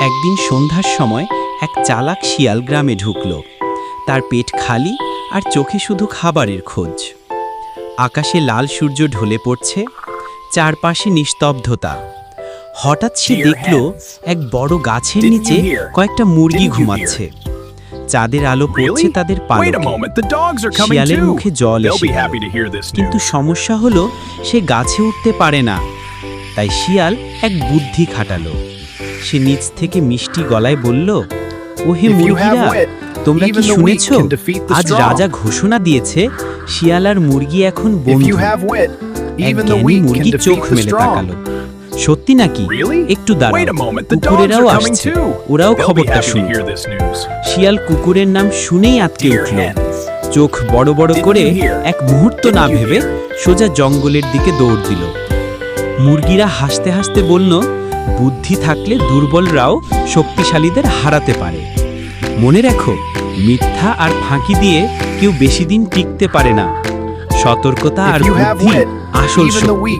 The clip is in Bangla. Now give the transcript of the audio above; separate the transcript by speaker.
Speaker 1: একদিন সন্ধ্যার সময় এক চালাক শিয়াল গ্রামে ঢুকল। তার পেট খালি আর চোখে শুধু খাবারের খোঁজ। আকাশে লাল সূর্য ঢলে পড়ছে, চারপাশে নিস্তব্ধতা। হঠাৎ সে দেখল এক বড় গাছের নিচে কয়েকটা মুরগি ঘুমাচ্ছে। চাঁদের আলো পড়ছে তাদের পালকে। শিয়ালের মুখে জল এসে গেল। কিন্তু সমস্যা হলো সে গাছে উঠতে পারে না। তাই শিয়াল এক বুদ্ধি খাটালো। সে নিচ থেকে মিষ্টি গলায় বলল, ওহে মুরগিরা, তোমরা কি শুনেছ? আজ রাজা ঘোষণা দিয়েছে শিয়াল আর মুরগি এখন বন্ধু। এক জ্ঞানী মুরগি চোখ মেলে তাকালো। সত্যি নাকি? একটু দাঁড়াও, কুকুরেরাও আসছে, ওরাও খবরটা শুনবে। শিয়াল কুকুরের নাম শুনেই আটকে উঠল। চোখ বড় বড় করে এক মুহূর্ত না ভেবে সোজা জঙ্গলের দিকে দৌড় দিল। মুরগিরা হাসতে হাসতে বলল, বুদ্ধি থাকলে দুর্বলরাও শক্তিশালীদের হারাতে পারে। মনে রাখো, মিথ্যা আর ফাঁকি দিয়ে কেউ বেশি দিন টিকতে পারে না। সতর্কতা আর বুদ্ধি আসল শক্তি।